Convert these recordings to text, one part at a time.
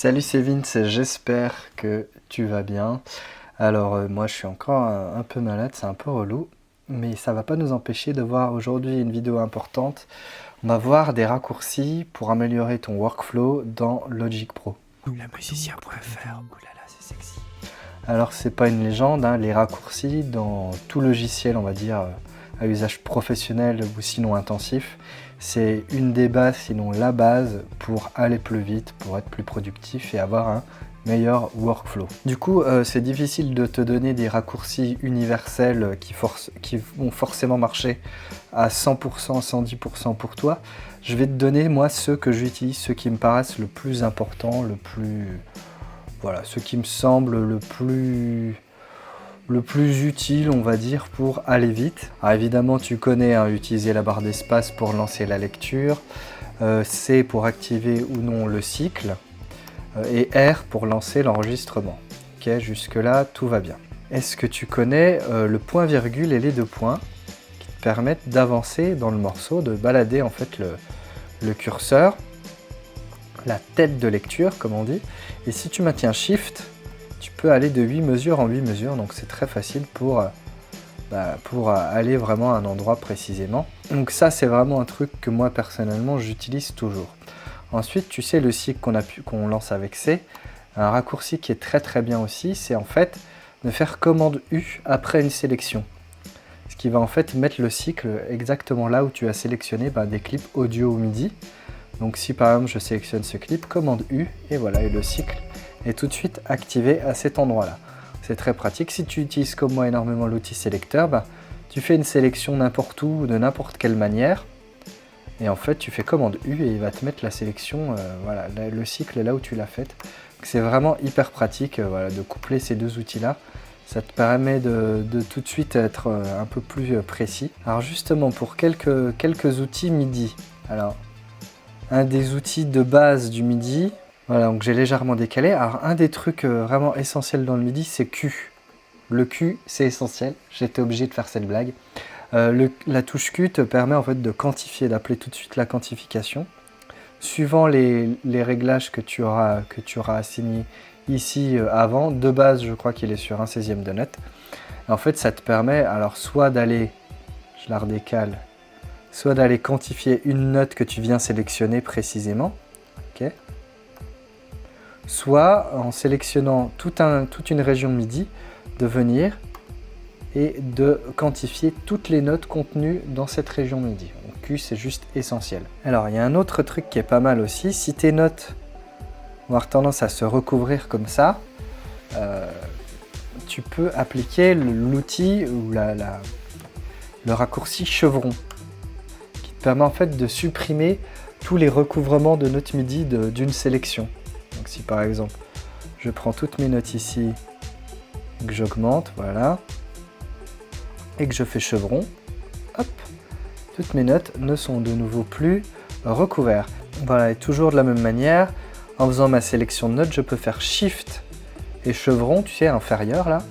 Salut, c'est Vince, j'espère que tu vas bien. Alors moi je suis encore un peu malade, c'est un peu relou, mais ça va pas nous empêcher de voir aujourd'hui une vidéo importante. On va voir des raccourcis pour améliorer ton workflow dans Logic Pro. La musicien.fr, oulala, c'est sexy. Alors c'est pas une légende, hein, les raccourcis dans tout logiciel, on va dire, à usage professionnel ou sinon intensif, c'est une des bases, sinon la base, pour aller plus vite, pour être plus productif et avoir un meilleur workflow. Du coup, c'est difficile de te donner des raccourcis universels qui vont forcément marcher à 100%, 110% pour toi. Je vais te donner, moi, ceux que j'utilise, ceux qui me paraissent le plus important, voilà, ce qui me semble le plus utile, on va dire, pour aller vite. Alors évidemment, tu connais, hein, utiliser la barre d'espace pour lancer la lecture, C pour activer ou non le cycle, et R pour lancer l'enregistrement. Ok, jusque-là, tout va bien. Est-ce que tu connais le point-virgule et les deux points qui te permettent d'avancer dans le morceau, de balader en fait le curseur, la tête de lecture, comme on dit. Et si tu maintiens Shift, tu peux aller de 8 mesures en 8 mesures, donc c'est très facile pour aller vraiment à un endroit précisément. Donc ça, c'est vraiment un truc que moi, personnellement, j'utilise toujours. Ensuite, tu sais, le cycle qu'on lance avec C, un raccourci qui est très très bien aussi, c'est en fait de faire commande U après une sélection. Ce qui va en fait mettre le cycle exactement là où tu as sélectionné des clips audio ou MIDI. Donc si par exemple je sélectionne ce clip, commande U, et voilà, et le cycle est tout de suite activé à cet endroit-là. C'est très pratique. Si tu utilises comme moi énormément l'outil sélecteur, tu fais une sélection n'importe où, de n'importe quelle manière, et en fait tu fais commande U et il va te mettre la sélection, voilà, le cycle est là où tu l'as fait. C'est vraiment hyper pratique, voilà, de coupler ces deux outils-là. Ça te permet de tout de suite être un peu plus précis. Alors justement, pour quelques outils MIDI, alors un des outils de base du MIDI, voilà, donc j'ai légèrement décalé. Alors un des trucs vraiment essentiels dans le MIDI, c'est Q. Le Q, c'est essentiel, j'étais obligé de faire cette blague. La touche Q te permet en fait de quantifier, d'appeler tout de suite la quantification. Suivant les réglages que tu auras assignés ici avant, de base je crois qu'il est sur 1/16 de note. Et en fait ça te permet alors soit d'aller, je la redécale, soit d'aller quantifier une note que tu viens sélectionner précisément, okay, soit en sélectionnant toute une région MIDI, de venir et de quantifier toutes les notes contenues dans cette région MIDI. Donc Q, c'est juste essentiel. Alors il y a un autre truc qui est pas mal aussi, si tes notes vont avoir tendance à se recouvrir comme ça, tu peux appliquer l'outil ou le raccourci chevron, permet en fait de supprimer tous les recouvrements de notes MIDI d'une sélection. Donc si par exemple je prends toutes mes notes ici, que j'augmente, voilà, et que je fais chevron, hop, toutes mes notes ne sont de nouveau plus recouvertes. Voilà, et toujours de la même manière, en faisant ma sélection de notes, je peux faire Shift et chevron, tu sais, inférieur là,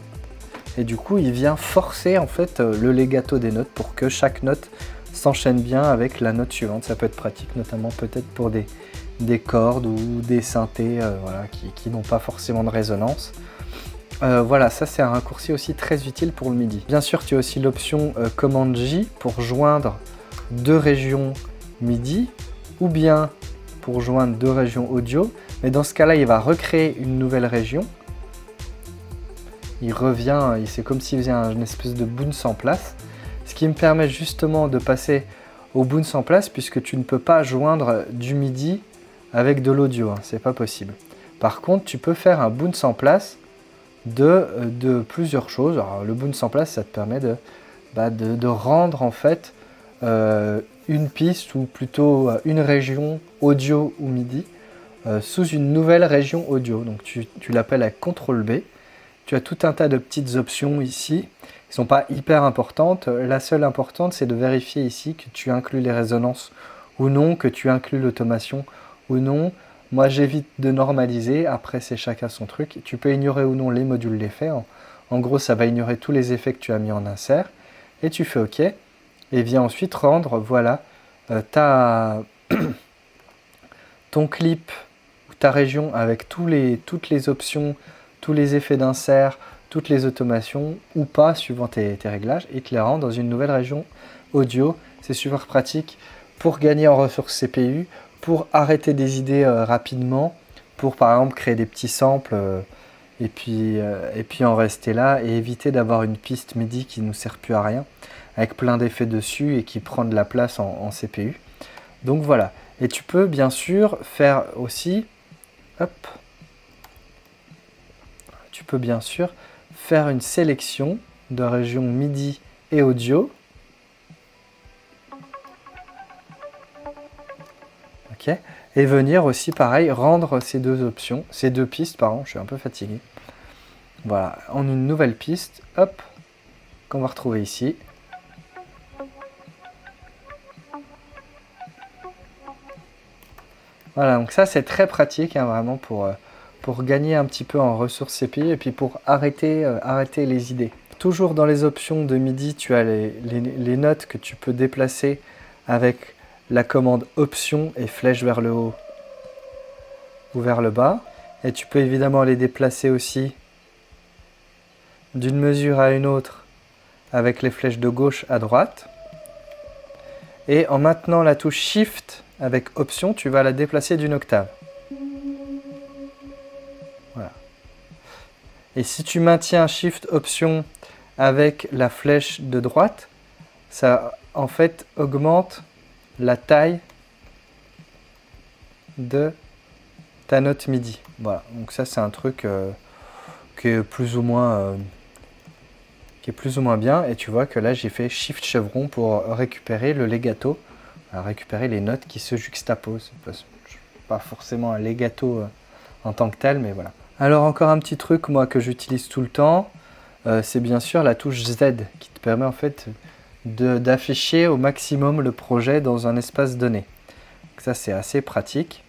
et du coup il vient forcer en fait le legato des notes pour que chaque note s'enchaîne bien avec la note suivante. Ça peut être pratique, notamment peut-être pour des cordes ou des synthés voilà, qui n'ont pas forcément de résonance. Voilà, ça c'est un raccourci aussi très utile pour le MIDI. Bien sûr, tu as aussi l'option commande J pour joindre deux régions MIDI ou bien pour joindre deux régions audio. Mais dans ce cas-là, il va recréer une nouvelle région. Il revient, c'est comme s'il faisait une espèce de bounce en place. Ce qui me permet justement de passer au bounce en place puisque tu ne peux pas joindre du MIDI avec de l'audio, hein, c'est pas possible. Par contre, tu peux faire un bounce en place de plusieurs choses. Alors, le bounce en place, ça te permet de rendre en fait une piste ou plutôt une région audio ou MIDI sous une nouvelle région audio. Donc tu l'appelles avec CTRL B. Tu as tout un tas de petites options ici. Ils ne sont pas hyper importantes. La seule importante, c'est de vérifier ici que tu inclus les résonances ou non, que tu inclus l'automation ou non. Moi, j'évite de normaliser. Après, c'est chacun son truc. Tu peux ignorer ou non les modules d'effets. En gros, ça va ignorer tous les effets que tu as mis en insert. Et tu fais OK. Et viens ensuite rendre, voilà, ton clip ta région avec toutes les options, tous les effets d'insert, toutes les automations, ou pas, suivant tes réglages, et te les rend dans une nouvelle région audio. C'est super pratique pour gagner en ressources CPU, pour arrêter des idées rapidement, pour par exemple créer des petits samples et puis en rester là et éviter d'avoir une piste MIDI qui ne nous sert plus à rien, avec plein d'effets dessus et qui prend de la place en CPU. Donc voilà. Et tu peux bien sûr faire aussi, hop, tu peux bien sûr faire une sélection de régions MIDI et audio. Ok. Et venir aussi pareil rendre ces deux options, ces deux pistes, pardon, je suis un peu fatigué. Voilà, en une nouvelle piste, hop, qu'on va retrouver ici. Voilà, donc ça c'est très pratique hein, vraiment pour gagner un petit peu en ressources CPU et puis pour arrêter les idées. Toujours dans les options de MIDI, tu as les notes que tu peux déplacer avec la commande Option et flèche vers le haut ou vers le bas. Et tu peux évidemment les déplacer aussi d'une mesure à une autre avec les flèches de gauche à droite. Et en maintenant la touche Shift avec Option, tu vas la déplacer d'une octave. Voilà. Et si tu maintiens Shift Option avec la flèche de droite, ça en fait augmente la taille de ta note MIDI. Voilà, donc ça c'est un truc qui est plus ou moins bien. Et tu vois que là j'ai fait Shift chevron pour récupérer le legato, récupérer les notes qui se juxtaposent. Pas forcément un legato en tant que tel, mais voilà. Alors encore un petit truc moi que j'utilise tout le temps, c'est bien sûr la touche Z qui te permet en fait d'afficher au maximum le projet dans un espace donné. Donc ça c'est assez pratique.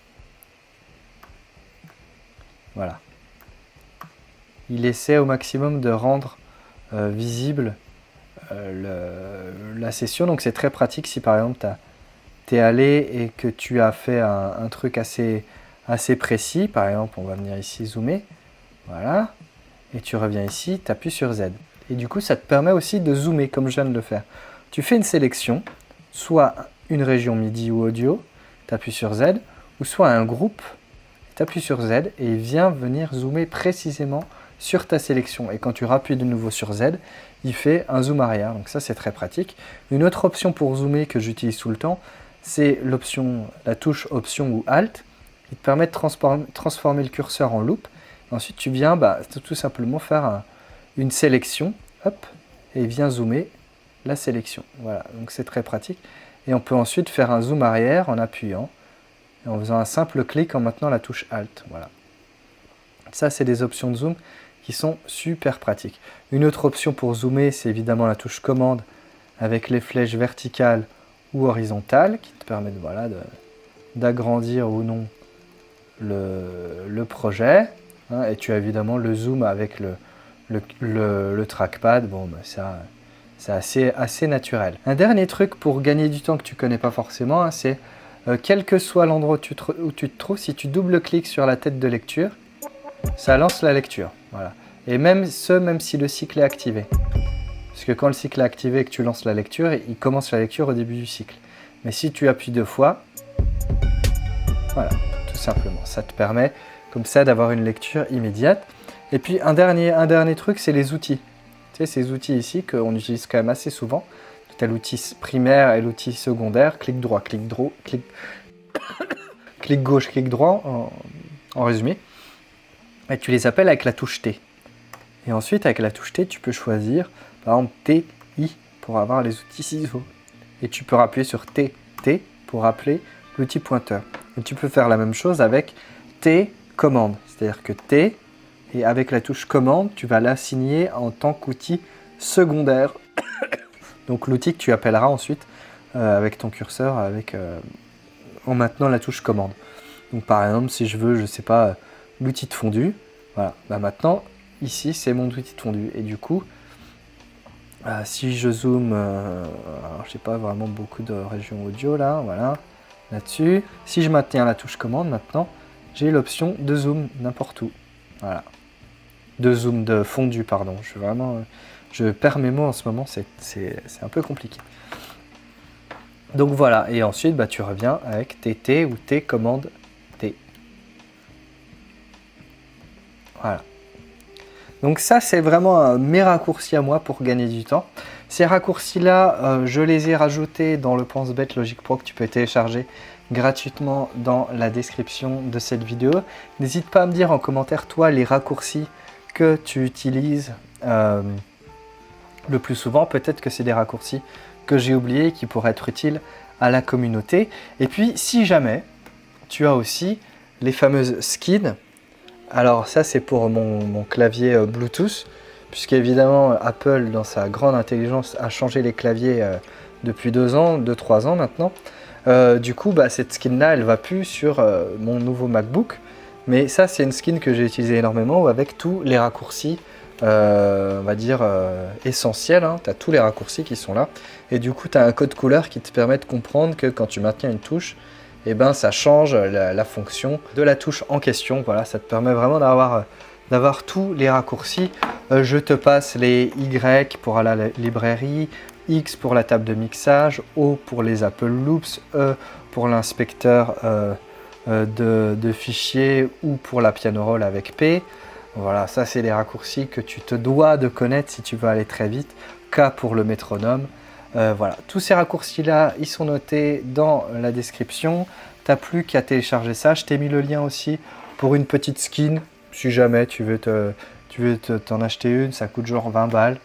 Voilà. Il essaie au maximum de rendre visible la session, donc c'est très pratique si par exemple tu es allé et que tu as fait un truc assez précis. Par exemple, on va venir ici zoomer, voilà, et tu reviens ici, tu appuies sur Z. Et du coup, ça te permet aussi de zoomer comme je viens de le faire. Tu fais une sélection, soit une région MIDI ou audio, tu appuies sur Z, ou soit un groupe, tu appuies sur Z et il vient venir zoomer précisément sur ta sélection. Et quand tu rappuies de nouveau sur Z, il fait un zoom arrière. Donc ça, c'est très pratique. Une autre option pour zoomer que j'utilise tout le temps, c'est la touche Option ou Alt, qui te permet de transformer le curseur en loop. Ensuite, tu viens tout simplement faire une sélection, hop, et il vient zoomer la sélection. Voilà, donc c'est très pratique. Et on peut ensuite faire un zoom arrière en appuyant, et en faisant un simple clic en maintenant la touche Alt. Voilà. Ça, c'est des options de zoom qui sont super pratiques. Une autre option pour zoomer, c'est évidemment la touche commande avec les flèches verticales ou horizontales qui te permettent d'agrandir ou non le projet. Hein, et tu as évidemment le zoom avec le trackpad. Bon, ça, c'est assez naturel. Un dernier truc pour gagner du temps que tu ne connais pas forcément, hein, c'est quel que soit l'endroit où tu te trouves, si tu double-cliques sur la tête de lecture, ça lance la lecture. Voilà. Et même si le cycle est activé. Parce que quand le cycle est activé et que tu lances la lecture, il commence la lecture au début du cycle. Mais si tu appuies 2 fois, voilà, tout simplement. Ça te permet comme ça d'avoir une lecture immédiate. Et puis un dernier truc, c'est les outils. Tu sais, ces outils ici qu'on utilise quand même assez souvent. Tu as l'outil primaire et l'outil secondaire. Clic droit, clic gauche, clic droit en résumé. Et tu les appelles avec la touche T. Et ensuite, avec la touche T, tu peux choisir, par exemple, T, I, pour avoir les outils ciseaux. Et tu peux appuyer sur T, T, pour appeler l'outil pointeur. Et tu peux faire la même chose avec T, commande. C'est-à-dire que T, et avec la touche commande, tu vas l'assigner en tant qu'outil secondaire. Donc l'outil que tu appelleras ensuite avec ton curseur, en maintenant la touche commande. Donc par exemple, si je veux, je sais pas, l'outil de fondu, voilà, maintenant, ici, c'est mon outil de fondu. Et du coup, si je zoome, alors j'ai pas vraiment beaucoup de régions audio là, voilà, là-dessus. Si je maintiens la touche commande maintenant, j'ai l'option de zoom n'importe où. Voilà. De zoom, de fondu, pardon. Je perds mes mots en ce moment, c'est un peu compliqué. Donc voilà, et ensuite bah, tu reviens avec tes T ou tes commandes T. Voilà. Donc ça, c'est vraiment mes raccourcis à moi pour gagner du temps. Ces raccourcis-là, je les ai rajoutés dans le pense-bête Logic Pro que tu peux télécharger gratuitement dans la description de cette vidéo. N'hésite pas à me dire en commentaire, toi, les raccourcis que tu utilises le plus souvent. Peut-être que c'est des raccourcis que j'ai oubliés qui pourraient être utiles à la communauté. Et puis, si jamais, tu as aussi les fameuses skins. Alors ça, c'est pour mon clavier Bluetooth, puisqu'évidemment, Apple, dans sa grande intelligence, a changé les claviers depuis 2-3 ans maintenant. Du coup, bah, cette skin-là, elle va plus sur mon nouveau MacBook. Mais ça, c'est une skin que j'ai utilisée énormément avec tous les raccourcis, on va dire, essentiels. Hein. Tu as tous les raccourcis qui sont là. Et du coup, tu as un code couleur qui te permet de comprendre que quand tu maintiens une touche, eh ben, ça change la fonction de la touche en question. Voilà, ça te permet vraiment d'avoir tous les raccourcis. Je te passe les Y pour la librairie, X pour la table de mixage, O pour les Apple Loops, E pour l'inspecteur de fichiers ou pour la piano roll avec P. Voilà, ça c'est les raccourcis que tu te dois de connaître si tu veux aller très vite. K pour le métronome. Voilà, tous ces raccourcis-là, ils sont notés dans la description. Tu n'as plus qu'à télécharger ça. Je t'ai mis le lien aussi pour une petite skin. Si jamais tu veux t'en acheter une, ça coûte genre 20 balles.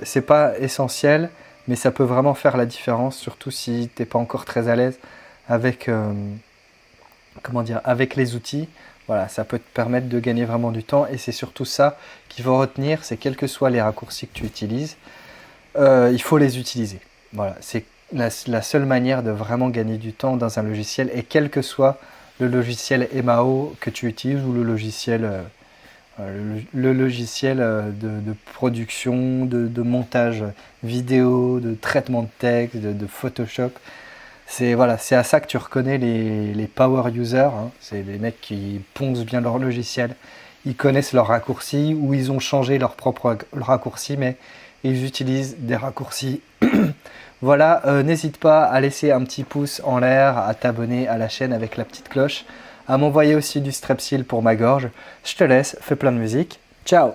C'est pas essentiel, mais ça peut vraiment faire la différence, surtout si tu n'es pas encore très à l'aise avec, avec les outils. Voilà, ça peut te permettre de gagner vraiment du temps. Et c'est surtout ça qu'il faut retenir, c'est quels que soient les raccourcis que tu utilises, il faut les utiliser. Voilà, c'est la seule manière de vraiment gagner du temps dans un logiciel, et quel que soit le logiciel MAO que tu utilises ou le logiciel de production, de montage vidéo, de traitement de texte, de Photoshop. C'est voilà, à ça que tu reconnais les power users. Hein. C'est des mecs qui poncent bien leur logiciel. Ils connaissent leurs raccourcis ou ils ont changé leur propre raccourci, mais ils utilisent des raccourcis. Voilà, n'hésite pas à laisser un petit pouce en l'air, à t'abonner à la chaîne avec la petite cloche, à m'envoyer aussi du Strepsil pour ma gorge. Je te laisse, fais plein de musique. Ciao!